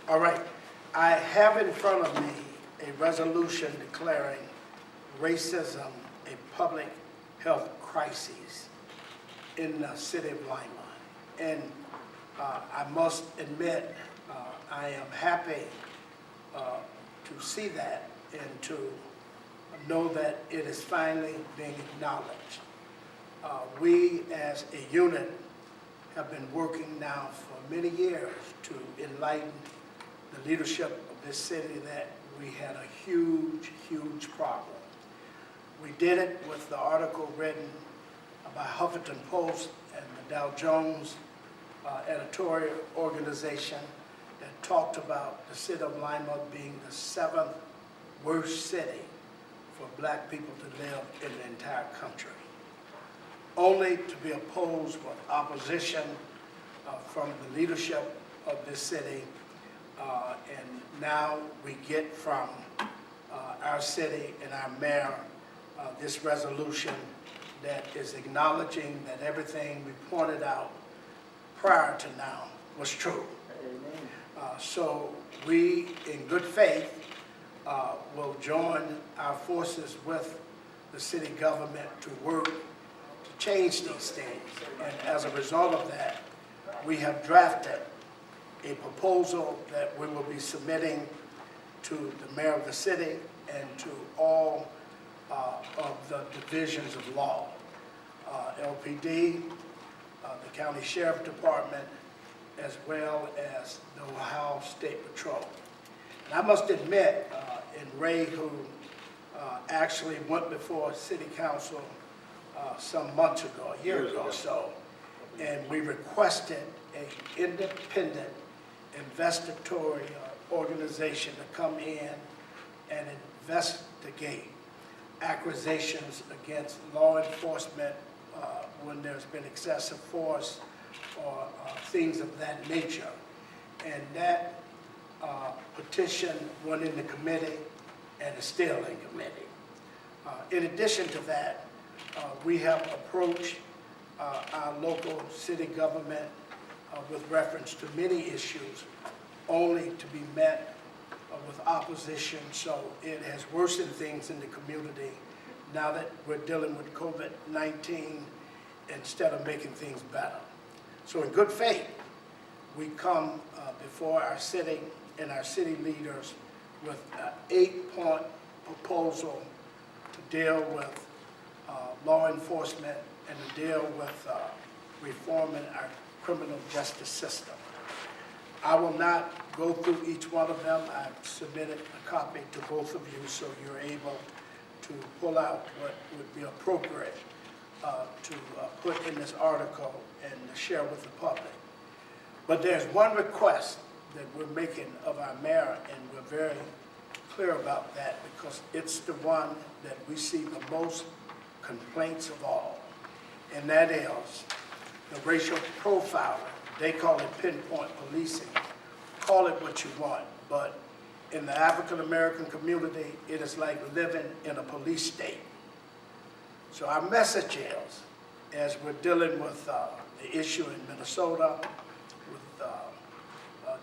All right. I have in front of me a resolution declaring racism a public health crisis in the city of Lima. And I must admit, I am happy to see that and to know that it is finally being acknowledged. We as a unit have been working now for many years to enlighten the leadership of this city that we had a huge, huge problem. We did it with the article written by Huffington Post and the Dow Jones editorial organization that talked about the city of Lima being the 7th worst city for black people to live in the entire country, only to be opposed with opposition from the leadership of this city. And now we get from our city and our mayor this resolution that is acknowledging that everything we pointed out prior to now was true. So we, in good faith, will join our forces with the city government to work to change these things. And as a result of that, we have drafted a proposal that we will be submitting to the mayor of the city and to all of the divisions of law, LPD, the County Sheriff Department, as well as the Ohio State Patrol. And I must admit, and Ray, who actually went before City Council some months ago, a year ago or so, and we requested an independent investigatory organization to come in and investigate accusations against law enforcement when there's been excessive force or things of that nature. And that petition went into committee and is still in committee. In addition to that, we have approached our local city government with reference to many issues, only to be met with opposition. So it has worsened things in the community now that we're dealing with COVID-19 instead of making things better. So in good faith, we come before our city and our city leaders with an 8-point proposal to deal with law enforcement and to deal with reforming our criminal justice system. I will not go through each one of them. I've submitted a copy to both of you so you're able to pull out what would be appropriate to put in this article and share with the public. But there's one request that we're making of our mayor, and we're very clear about that because it's the one that we see the most complaints of all, and that is the racial profiling. They call it pinpoint policing. Call it what you want, but in the African American community, it is like living in a police state. So our message is, as we're dealing with the issue in Minnesota with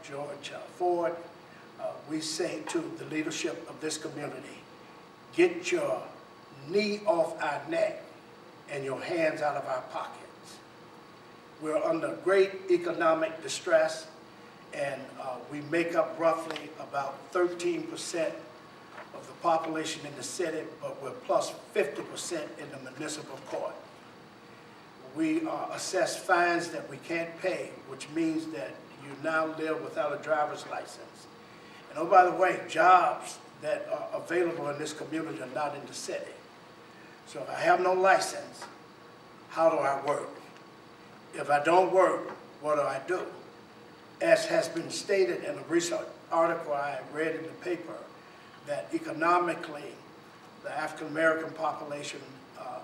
George Ford, we say to the leadership of this community, get your knee off our neck and your hands out of our pockets. We're under great economic distress, and we make up roughly about 13% of the population in the city, but we're plus 50% in the municipal court. We are assessed fines that we can't pay, which means that you now live without a driver's license. And oh, by the way, jobs that are available in this community are not in the city. So if I have no license, how do I work? If I don't work, what do I do? As has been stated in a recent article I read in the paper, that economically, the African American population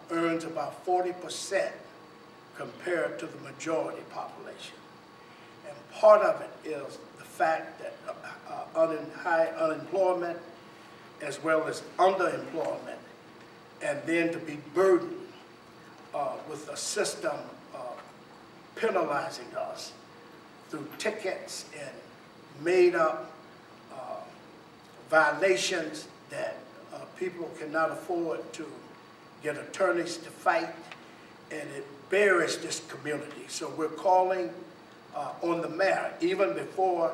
earns about 40% compared to the majority population. And part of it is the fact that high unemployment as well as underemployment, and then to be burdened with a system penalizing us through tickets and made up violations that people cannot afford to get attorneys to fight, and it buries this community. So we're calling on the mayor, even before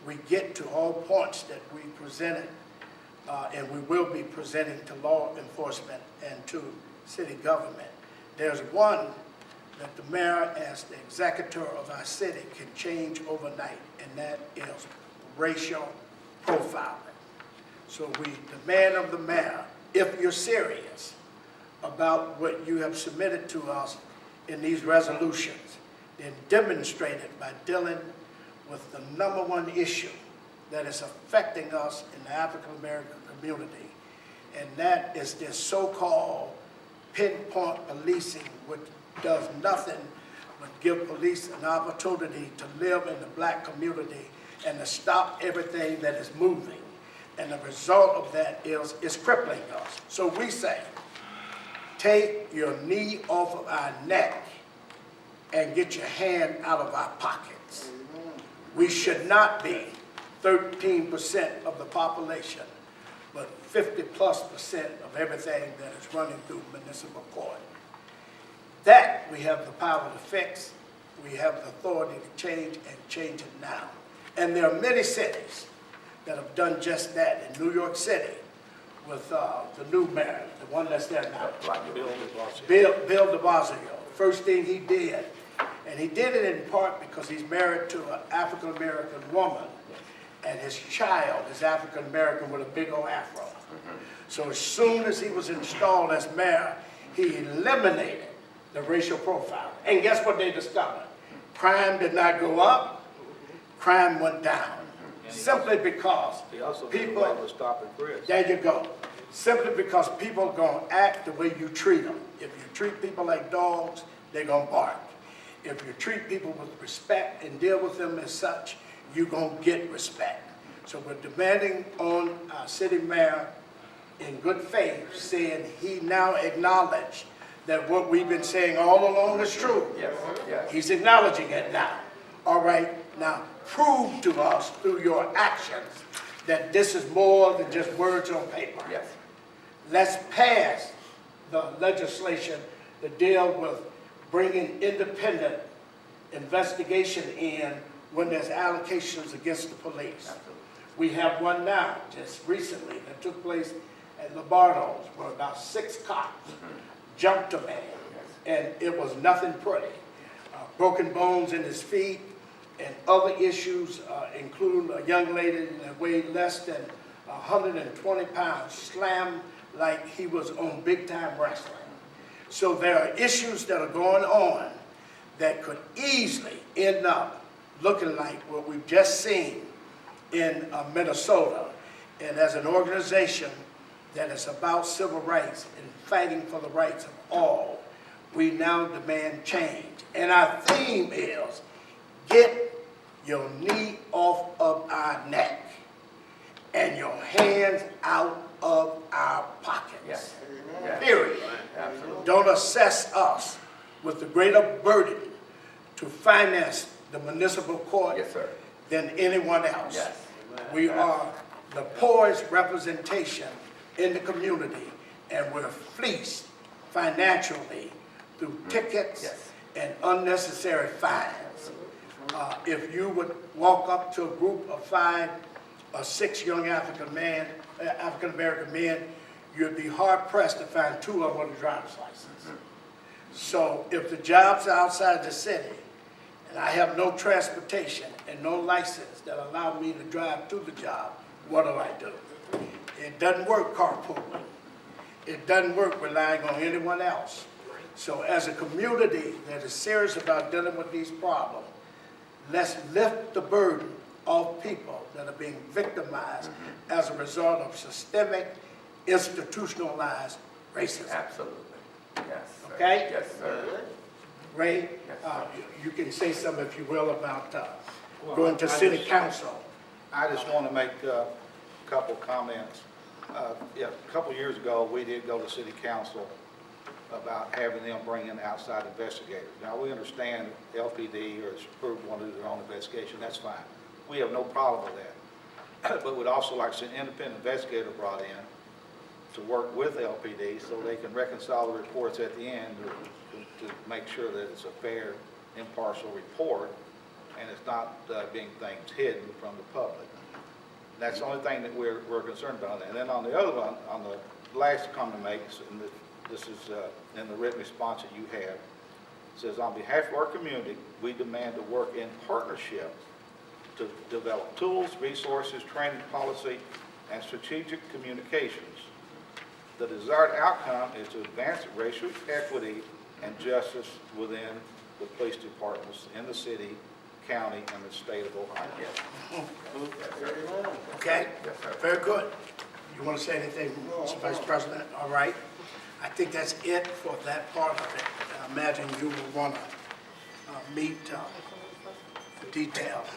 we get to all points that we presented, and we will be presenting to law enforcement and to city government. There's one that the mayor, as the executor of our city, can change overnight, and that is racial profiling. So we demand of the mayor, if you're serious about what you have submitted to us in these resolutions, then demonstrate it by dealing with the #1 issue that is affecting us in the African American community, and that is this so-called pinpoint policing, which does nothing but give police an opportunity to live in the black community and to stop everything that is moving. And the result of that is crippling us. So we say, take your knee off of our neck and get your hand out of our pockets. We should not be 13% of the population, but 50+% of everything that is running through municipal court. That we have the power to fix. We have the authority to change, and change it now. And there are many cities that have done just that. In New York City, with the new mayor, the one that's there now, Bill de Blasio. First thing he did, and he did it in part because he's married to an African-American woman, and his child is African-American with a big old afro. So as soon as he was installed as mayor, he eliminated the racial profile. And guess what they discovered? Crime did not go up, crime went down. Simply because people, there you go. Simply because people are going to act the way you treat them. If you treat people like dogs, they're going to bark. If you treat people with respect and deal with them as such, you're going to get respect. So we're demanding on our city mayor in good faith, saying he now acknowledged that what we've been saying all along is true. Yes, yes. He's acknowledging it now. All right, now prove to us through your actions that this is more than just words on paper. Yes. Let's pass the legislation to deal with bringing independent investigation in when there's allegations against the police. Absolutely. We have one now, just recently, that took place at Lombardo's, where about 6 cops jumped a man, and it was nothing pretty. Broken bones in his feet, and other issues, including a young lady that weighed less than 120 pounds, slammed like he was on big-time wrestling. So there are issues that are going on that could easily end up looking like what we've just seen in Minnesota. And as an organization that is about civil rights and fighting for the rights of all, we now demand change. And our theme is, get your knee off of our neck and your hands out of our pockets. Yes. Yes. Period. Absolutely. Don't assess us with the greater burden to finance the municipal court Yes, sir. than anyone else. Yes. We are the poorest representation in the community, and we're fleeced financially through tickets Yes. and unnecessary fines. If you would walk up to a group of 5 or 6 young African-American men, you'd be hard-pressed to find 2 of them with a driver's license. So if the job's are outside the city, and I have no transportation and no license that allow me to drive to the job, what do? It doesn't work carpooling. It doesn't work relying on anyone else. So as a community that is serious about dealing with these problems, let's lift the burden of people that are being victimized as a result of systemic, institutionalized racism. Absolutely. Yes. Sir. Okay? Yes, sir. Ray, Yes, you can say something, if you will, about going to city council. I just want to make a couple comments. Yeah, a couple years ago, we did go to city council about having them bring in outside investigators. Now, we understand LPD or Spur want to do their own investigation, that's fine. we have no problem with that. But we'd also like to see an independent investigator brought in to work with LPD so they can reconcile the reports at the end to make sure that it's a fair, impartial report and it's not being things hidden from the public. That's the only thing that we're concerned about. And then on the other one, on the last comment to make, and this is in the written response that you have, it says, on behalf of our community, we demand to work in partnership to develop tools, resources, training policy, and strategic communications. The desired outcome is to advance racial equity and justice within the police departments in the city, county, and the state of Ohio. Yes, sir. Okay? Yes, sir. Very good. You want to say anything, Mr. Vice President? All right. I think that's it for that part of it. I imagine you will want to meet the details.